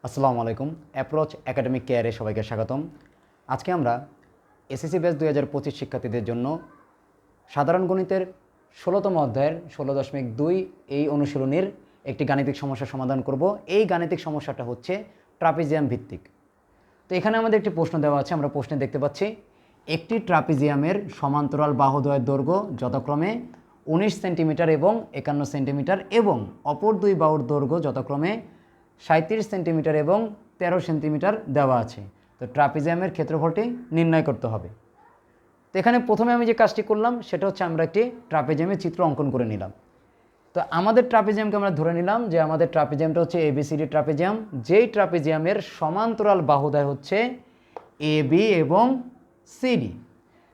আসসালামু আলাইকুম। Approach academic কেয়ারে সবাইকে স্বাগতম। আজকে আমরা এসএসসি ব্যাচ 2025 শিক্ষার্থীদের জন্য সাধারণ গণিতের 16তম অধ্যায়ের 16.2 এই অনুশীলনীর একটি গাণিতিক সমস্যার সমাধান করব। এই গাণিতিক সমস্যাটা হচ্ছে ট্রাপিজিয়াম ভিত্তিক। তো এখানে আমাদের একটি প্রশ্ন দেওয়া আছে, আমরা প্রশ্নে দেখতে পাচ্ছি একটি ট্রাপিজিয়ামের সমান্তরাল বাহুদ্বয়ের দৈর্ঘ্য যথাক্রমে 19 সেন্টিমিটার এবং 51 সেন্টিমিটার এবং অপর দুই বাহুর দৈর্ঘ্য যথাক্রমে 37 সেন্টিমিটার এবং 13 সেন্টিমিটার দেওয়া আছে। তো ট্রাপিজিয়ামের ক্ষেত্রফলটি নির্ণয় করতে হবে। তো এখানে প্রথমে আমি যে কাজটি করলাম সেটা হচ্ছে আমরা একটি ট্রাপিজিয়ামের চিত্র অঙ্কন করে নিলাম। তো আমাদের ট্রাপিজিয়ামকে আমরা ধরে নিলাম যে আমাদের ট্রাপিজিয়ামটা হচ্ছে এবিসিডি ট্রাপিজিয়াম, যেই ট্রাপিজিয়ামের সমান্তরাল বাহুদ্বয় হচ্ছে এবি এবং সিডি।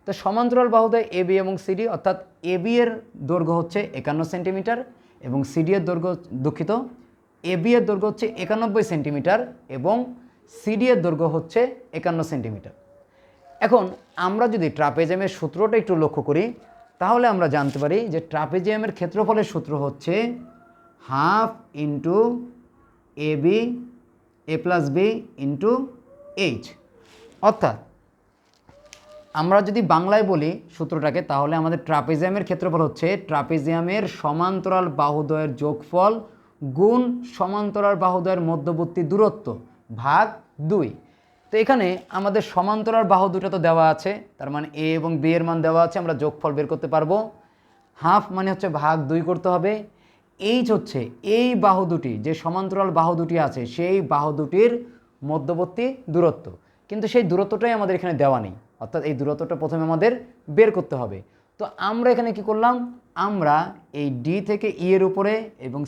তো সমান্তরাল বাহুদ্বয় এবি এবং সিডি, অর্থাৎ এবি এর দৈর্ঘ্য হচ্ছে 51 সেন্টিমিটার এবং সিডি এর দৈর্ঘ্য এবি এর দৈর্ঘ্য হচ্ছে 91 সেন্টিমিটার এবং সিডি এর দৈর্ঘ্য হচ্ছে 51 সেন্টিমিটার। এখন আমরা যদি ট্রাপিজিয়ামের সূত্রটা একটু লক্ষ্য করি তাহলে আমরা জানতে পারি যে ট্রাপিজিয়ামের ক্ষেত্রফলের সূত্র হচ্ছে হাফ ইন্টু এবি এ প্লাস বি ইন্টু এইচ। অর্থাৎ আমরা যদি বাংলায় বলি সূত্রটাকে তাহলে আমাদের ট্রাপিজিয়ামের ক্ষেত্রফল হচ্ছে ট্রাপিজিয়ামের সমান্তরাল বাহুদ্বয়ের যোগফল গুণ সমান্তরাল বাহুদ্বয়ের মধ্যবর্তী দূরত্ব ভাগ 2। তো এখানে আমাদের সমান্তরাল বাহু দুটো তো দেওয়া আছে, তার মানে এ এবং বি এর মান দেওয়া আছে, আমরা যোগফল বের করতে পারবো। হাফ মানে হচ্ছে ভাগ 2 করতে হবে। এইচ হচ্ছে এই বাহু দুটি, যে সমান্তরাল বাহু দুটি আছে সেই বাহু দুটির মধ্যবর্তী দূরত্ব, কিন্তু সেই দূরত্বটাই আমাদের এখানে দেওয়া নেই, অর্থাৎ এই দূরত্বটা প্রথমে আমাদের বের করতে হবে। তো আমরা এখানে কি করলাম, আমরা এই ডি থেকে ই এর উপরে এবং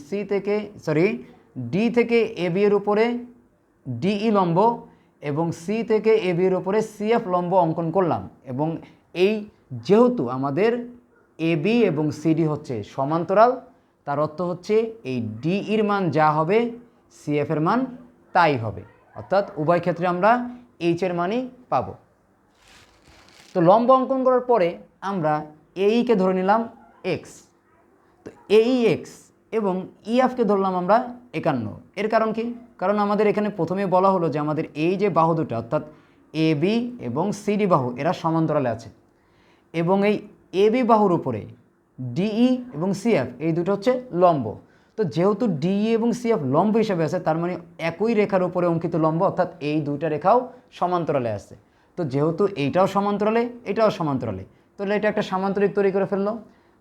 ডি থেকে এ বি এর উপরে ডিই লম্ব এবং সি থেকে এ বি এর উপরে সিএফ লম্ব অঙ্কন করলাম। এবং এই যেহেতু আমাদের এ বি এবং সিডি হচ্ছে সমান্তরাল, তার অর্থ হচ্ছে এই ডিইর মান যা হবে সিএফ এর মান তাই হবে, অর্থাৎ উভয় ক্ষেত্রে আমরা এইচ এর মানই পাব। তো লম্ব অঙ্কন করার পরে আমরা এইকে ধরে নিলাম এক্স। তো এই এক্স এবং ইএফকে ধরলাম আমরা 51। এর কারণ কি? কারণ আমাদের এখানে প্রথমে বলা হলো যে আমাদের এই যে বাহু দুটো অর্থাৎ এ বি এবং সিডি বাহু এরা সমান্তরালে আছে এবং এই এ বি বাহুর উপরে ডিই এবং সিএফ এই দুটো হচ্ছে লম্ব। তো যেহেতু ডিই এবং সিএফ লম্ব হিসেবে আছে, তার মানে একই রেখার উপরে অঙ্কিত লম্ব, অর্থাৎ এই দুইটা রেখাও সমান্তরালে আছে। তো যেহেতু এইটাও সমান্তরালে এটাও সমান্তরালে, তাহলে এটা একটা সামান্তরিক তৈরি করে ফেললো।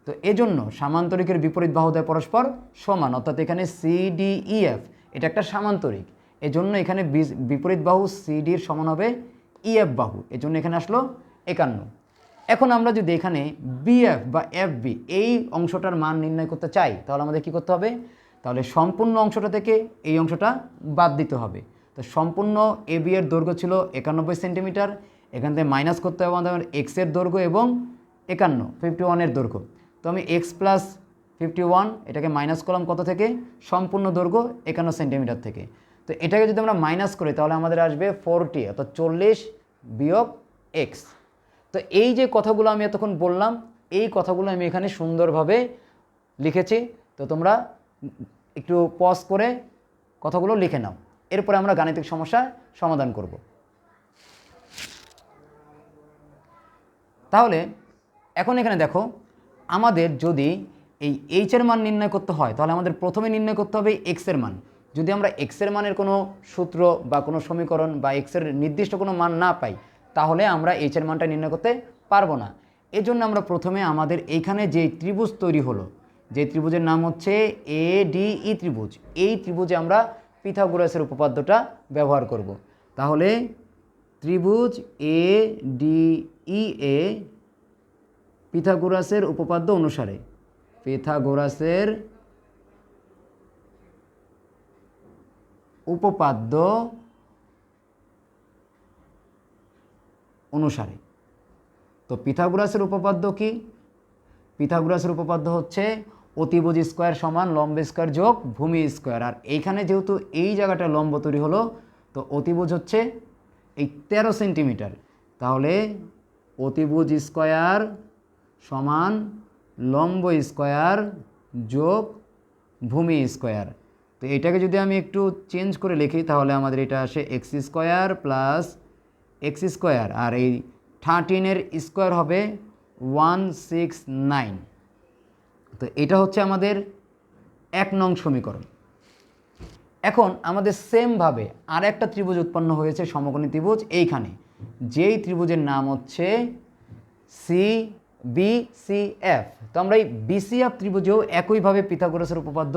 তো এজন্য সামান্তরিকের বিপরীত বাহুদ্বয় পরস্পর সমান, অর্থাৎ এখানে সিডিইএফ এটা একটা সামান্তরিক, এজন্য এখানে বিপরীত বাহু সিডির সমান হবে ইএফ বাহু, এজন্য এখানে আসলো 51। এখন আমরা যদি এখানে বিএফ বা এফ বি এই অংশটার মান নির্ণয় করতে চাই তাহলে আমাদের কি করতে হবে, তাহলে সম্পূর্ণ অংশটা থেকে এই অংশটা বাদ দিতে হবে। তো সম্পূর্ণ এ বি এর দৈর্ঘ্য ছিল 91 সেন্টিমিটার, এখান থেকে মাইনাস করতে হবে আমাদের এক্সের দৈর্ঘ্য এবং 51 এর দৈর্ঘ্য। তো আমি এক্স প্লাস 51 এটাকে মাইনাস করলাম কত থেকে, সম্পূর্ণ দৈর্ঘ্য 51 সেন্টিমিটার থেকে। তো এটাকে যদি আমরা মাইনাস করি তাহলে আমাদের আসবে 40, অর্থাৎ 40 বিয়োগ এক্স। তো এই যে কথাগুলো আমি এতক্ষণ বললাম এই কথাগুলো আমি এখানে সুন্দরভাবে লিখেছি। তো তোমরা একটু পজ করে কথাগুলো লিখে নাও, এরপরে আমরা গাণিতিক সমস্যা সমাধান করব। তাহলে এখন এখানে দেখো, আমাদের যদি এই এইচ এর মান নির্ণয় করতে হয় তাহলে আমাদের প্রথমে নির্ণয় করতে হবে এক্স এর মান। যদি আমরা এক্স এর মানের কোনো সূত্র বা কোনো সমীকরণ বা এক্স এর নির্দিষ্ট কোনো মান না পাই তাহলে আমরা এইচ এর মানটা নির্ণয় করতে পারবো না। এজন্য আমরা প্রথমে আমাদের এইখানে যে ত্রিভুজ তৈরি হলো, যে ত্রিভুজের নাম হচ্ছে এ ডি ই ত্রিভুজ, এই ত্রিভুজে আমরা পিথাগোরাসের উপপাদ্যটা ব্যবহার করব। তাহলে ত্রিভুজ এ ডি ই এ পিথাগোরাসের উপপাদ্য অনুসারে, পিথাগোরাসের উপপাদ্য অনুসারে। তো পিথাগোরাসের উপপাদ্য কি? পিথাগোরাসের উপপাদ্য হচ্ছে অতিভুজ স্কোয়ার সমান লম্ব স্কোয়ার যোগ ভূমি স্কোয়ার। আর এইখানে যেহেতু এই জায়গাটা লম্ব তৈরি হলো, তো অতিভুজ হচ্ছে এই 13 সেন্টিমিটার, তাহলে অতিভুজ স্কোয়ার সমান লম্ব স্কোয়ার যোগ ভূমি স্কোয়ার। তো এটাকে যদি আমি একটু চেঞ্জ করে লিখি তাহলে আমাদের এটা আসে x square plus x square, আর এই 13-এর স্কোয়ার হবে 169। তো এটা হচ্ছে আমাদের 1 নং সমীকরণ। এখন আমাদের সেমভাবে আর একটা ত্রিভুজ উৎপন্ন হয়েছে, সমকোণী ত্রিভুজ, এইখানে যেই ত্রিভুজের নাম হচ্ছে CBCF। তো আমরা এই BCF ত্রিভুজেও একইভাবে পিথাগোরাসের উপপাদ্য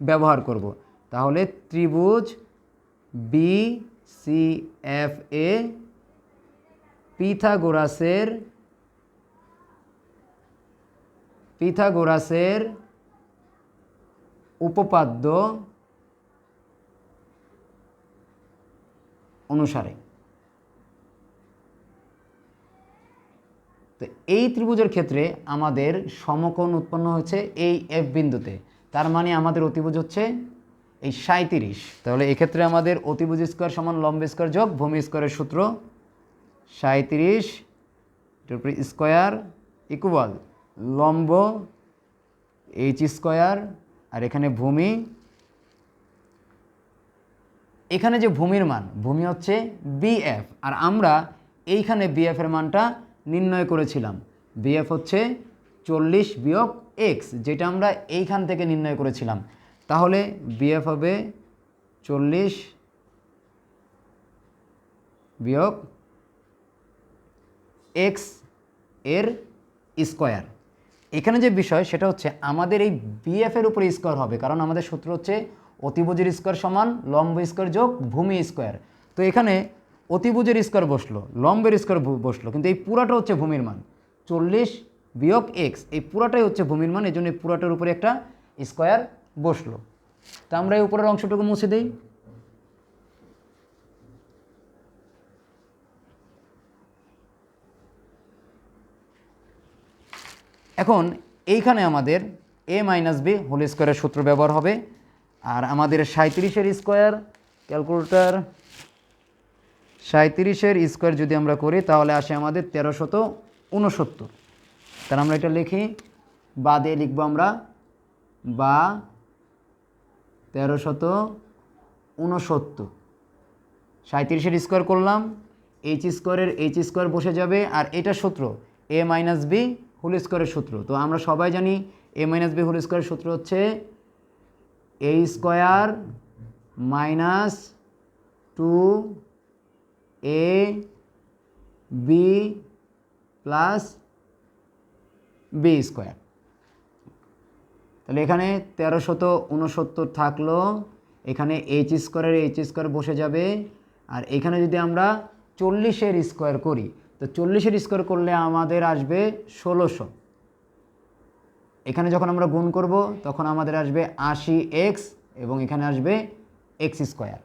ব্যবহার করব। তাহলে ত্রিভুজ BCF এ পিথাগোরাসের উপপাদ্য অনুসারে, তো এই ত্রিভুজের ক্ষেত্রে আমাদের সমকোণ উৎপন্ন হয়েছে এই F বিন্দুতে, তার মানে আমাদের অতিভুজ হচ্ছে এই 37। তাহলে এক্ষেত্রে আমাদের অতিভুজ স্কোয়ার সমান লম্ব স্কোয়ার যোগ ভূমি স্কোয়ারের সূত্র 37 স্কোয়ার ইকুয়াল লম্ব H স্কোয়ার, আর এখানে ভূমি, এখানে যে ভূমির মান, ভূমি হচ্ছে BF, আর আমরা এইখানে BF এর মানটা নির্ণয় করেছিলাম। BF হচ্ছে 40 বিয়োগ x, যেটা আমরা এইখান থেকে নির্ণয় করেছিলাম। তাহলে BF হবে 40 বিয়োগ x এর স্কোয়ার। এখানে যে বিষয় সেটা হচ্ছে আমাদের এই BF এর উপরে স্কোয়ার হবে, কারণ আমাদের সূত্র হচ্ছে অতিভুজের স্কোয়ার সমান লম্ব স্কোয়ার যোগ ভূমি স্কোয়ার। তো এখানে অতিভুজের স্কোয়ার বসলো, লম্বের স্কোয়ার বসলো, কিন্তু এই পুরাটা হচ্ছে ভূমির মান 40 বিয়োগ x, এই পুরাটাই হচ্ছে ভূমির মান, এই জন্য এই পুরাটার উপরে একটা স্কোয়ার বসলো। তো আমরা এই উপরের অংশটুকু মুছে দিই। এখন এইখানে আমাদের a মাইনাস b হোল স্কোয়ারের সূত্র ব্যবহার হবে, আর আমাদের 37-এর স্কোয়ার, ক্যালকুলেটর 37-এর স্কোয়ার যদি আমরা করি তাহলে আসে আমাদের 1369। তাহলে আমরা এটা লিখি, বা দিয়ে লিখবো আমরা, বা 1369। 37-এর স্কোয়ার করলাম, এইচ স্কোয়ার বসে যাবে, আর এটা সূত্র a মাইনাস b হোল স্কোয়ারের সূত্র। তো আমরা সবাই জানি a মাইনাস b হোল স্কোয়ারের সূত্র হচ্ছে a square minus 2ab plus b square. তাহলে এখানে 1369 থাকলো, এখানে এইচ স্কোয়ার বসে যাবে, আর এখানে যদি আমরা 40-এর স্কোয়ার করি, তো 40-এর স্কোয়ার করলে আমাদের আসবে 1600। এখানে যখন আমরা গুণ করব তখন আমাদের আসবে 80x, এবং এখানে আসবে x স্কোয়ার।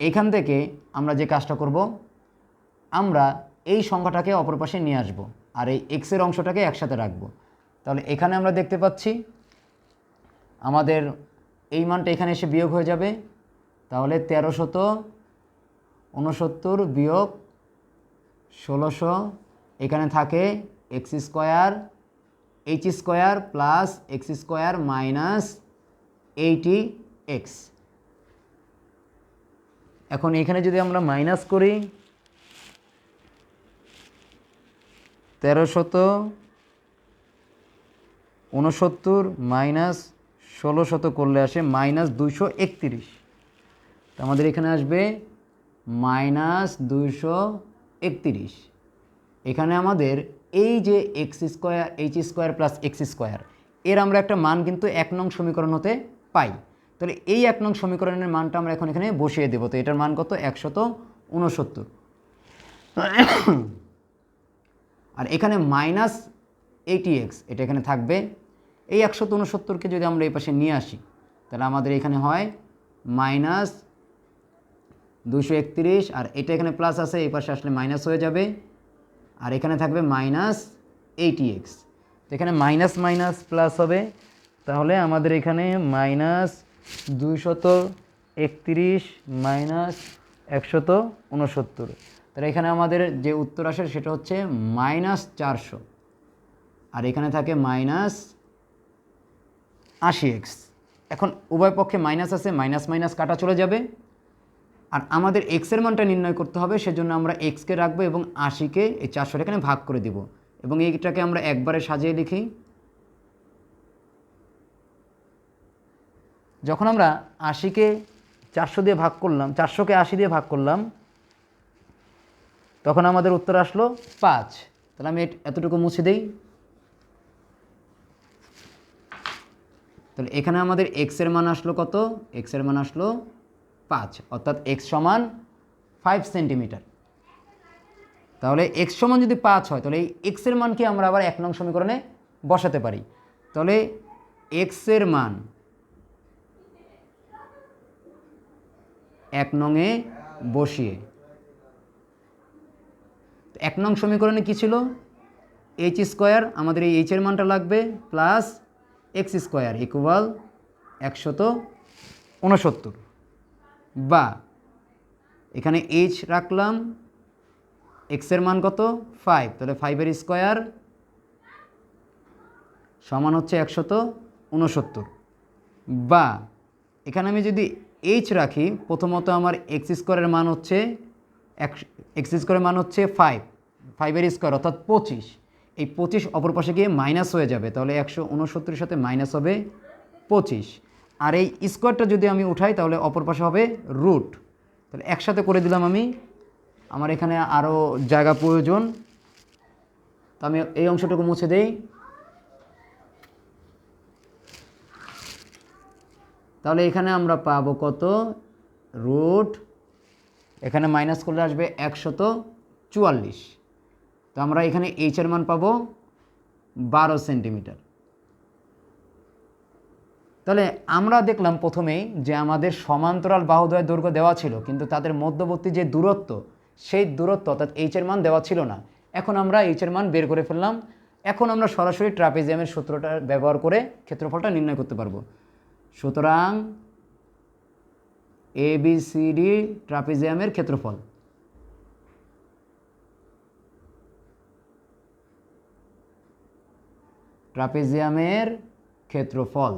এখান থেকে আমরা যে কাজটা করব, আমরা এই সংখ্যাটাকে অপর পাশে নিয়ে আসব, আর এই এক্সের অংশটাকে একসাথে রাখবো। তাহলে এখানে আমরা দেখতে পাচ্ছি আমাদের এই মানটা এখানে এসে বিয়োগ হয়ে যাবে। তাহলে 1369 বিয়োগ 1600, এখানে থাকে x square H square plus x square minus 80x। এখন এখানে যদি আমরা মাইনাস করি, 1369 মাইনাস 1600 করলে আসে মাইনাস 231। তো আমাদের এখানে আসবে মাইনাস 231। এখানে আমাদের এই যে x square H square plus x square, এর আমরা একটা মান কিন্তু 1 নং সমীকরণ হতে পাই। তাহলে এই 1 নং সমীকরণের মানটা আমরা এখন এখানে বসিয়ে দেবো। তো এটার মান কত? 169। আর এখানে মাইনাস 80x, এটা এখানে থাকবে। এই 169কে যদি আমরা এই পাশে নিয়ে আসি তাহলে আমাদের এখানে হয় মাইনাস 231, আর এটা এখানে প্লাস আছে, এই পাশে আসলে মাইনাস হয়ে যাবে, আর এখানে থাকবে মাইনাস 80x। তো এখানে মাইনাস মাইনাস প্লাস হবে, তাহলে আমাদের এখানে মাইনাস 231 মাইনাস 169। তাহলে এখানে আমাদের যে উত্তর আসে সেটা হচ্ছে মাইনাস 400, আর এখানে থাকে মাইনাস 80x। এখন উভয় পক্ষে মাইনাস আছে, মাইনাস মাইনাস কাটা চলে যাবে। আর আমাদের এক্সের মানটা নির্ণয় করতে হবে, সেজন্য আমরা এক্সকে রাখবো এবং 80কে এই 400 এখানে ভাগ করে দিব এবং এইটাকে আমরা একবারে সাজিয়ে লিখি। যখন আমরা 80কে 400 দিয়ে ভাগ করলাম, 400কে 80 দিয়ে ভাগ করলাম, তখন আমাদের উত্তর আসলো 5। তাহলে আমি এতটুকু মুছে দেই। তাহলে এখানে আমাদের এক্সের মান আসলো কত? এক্সের মান আসলো 5, অর্থাৎ এক্স সমান 5 সেন্টিমিটার। তাহলে এক্স সমান যদি 5 হয়, তাহলে এই এক্সের মানকে আমরা আবার 1 নং সমীকরণে বসাতে পারি। তাহলে এক্সের মান 1 নংয়ে বসিয়ে 1 নং সমীকরণে কী ছিল? এইচ স্কোয়ার, আমাদের এই এইচের মানটা লাগবে, প্লাস এক্স স্কোয়ার ইকুয়াল 169, বা এখানে এইচ রাখলাম, এক্সের মান কত? 5, তাহলে 5-এর স্কোয়ার সমান হচ্ছে 169, বা এখানে আমি যদি এইচ রাখি, প্রথমত আমার এক্স স্কোয়ারের মান হচ্ছে এক্স স্কোয়ারের মান হচ্ছে 5, 5-এর স্কোয়ার অর্থাৎ 25, এই 25 অপর পাশে গিয়ে মাইনাস হয়ে যাবে, তাহলে 169-এর সাথে মাইনাস হবে 25, আর এই স্কোয়ারটা যদি আমি উঠাই তাহলে অপর পাশে হবে রুট। তাহলে একসাথে করে দিলাম আমি, আমার এখানে আরও জায়গা প্রয়োজন, তো আমি এই অংশটুকু মুছে দেই। তাহলে এখানে আমরা পাবো কত? রুট, এখানে মাইনাস করলে আসবে 144, তো আমরা এখানে এইচের মান পাবো 12 সেন্টিমিটার। তাহলে আমরা দেখলাম প্রথমেই যে আমাদের সমান্তরাল বাহুদ্বয়ের দৈর্ঘ্য দেওয়া ছিল, কিন্তু তাদের মধ্যবর্তী যে দূরত্ব, সেই দূরত্ব অর্থাৎ এইচের মান দেওয়া ছিল না। এখন আমরা এইচের মান বের করে ফেললাম। এখন আমরা সরাসরি ট্রাপিজিয়ামের সূত্রটা ব্যবহার করে ক্ষেত্রফলটা নির্ণয় করতে পারবো। সুতরাং ABCD ট্রাপিজিয়ামের ক্ষেত্রফল, ট্রাপিজিয়ামের ক্ষেত্রফল,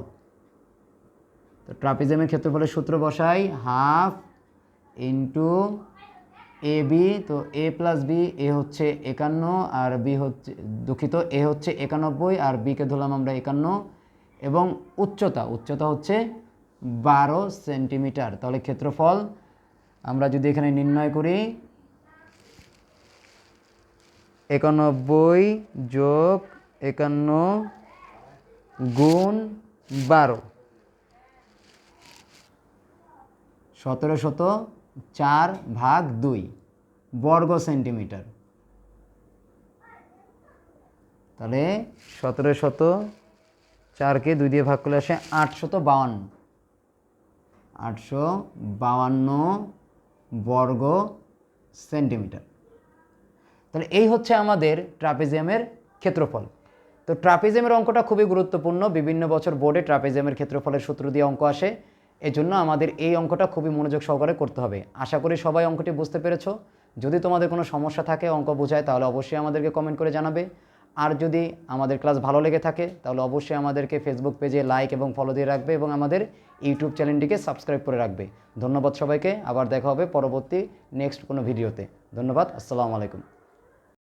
তো ট্রাপিজিয়ামের ক্ষেত্রফলের সূত্র বসাই, হাফ ইন্টু AB, তো A প্লাস B, A হচ্ছে 51 আর B হচ্ছে, দুঃখিত, A হচ্ছে 91 আর Bকে ধরলাম আমরা 51, এবং উচ্চতা হচ্ছে 12 সেন্টিমিটার। তাহলে ক্ষেত্রফল আমরা যদি এখানে নির্ণয় করি, 91 যোগ 51 গুণ 12, 1704/2 বর্গ সেন্টিমিটার। তাহলে 1704কে 2 দিয়ে ভাগ করলে আসে 852 বর্গ সেন্টিমিটার। তাহলে এই হচ্ছে আমাদের ট্রাপিজিয়ামের ক্ষেত্রফল। তো ট্রাপিজিয়ামের অঙ্কটা খুবই গুরুত্বপূর্ণ, বিভিন্ন বছর বোর্ডে ট্রাপিজিয়ামের ক্ষেত্রফলের সূত্র দিয়ে অঙ্ক আসে, এজন্য আমাদের এই অঙ্কটা খুবই মনোযোগ সহকারে করতে হবে। আশা করি সবাই অঙ্কটি বুঝতে পেরেছো। যদি তোমাদের কোনো সমস্যা থাকে অঙ্ক বোঝায়, তাহলে অবশ্যই আমাদেরকে কমেন্ট করে জানাবে। আর যদি আমাদের ক্লাস ভালো লেগে থাকে তাহলে অবশ্যই আমাদেরকে ফেসবুক পেজে লাইক এবং ফলো দিয়ে রাখবে এবং আমাদের ইউটিউব চ্যানেলটিকে সাবস্ক্রাইব করে রাখবে। ধন্যবাদ সবাইকে, আবার দেখা হবে পরবর্তী নেক্সট কোনো ভিডিওতে। ধন্যবাদ, আসসালামু আলাইকুম।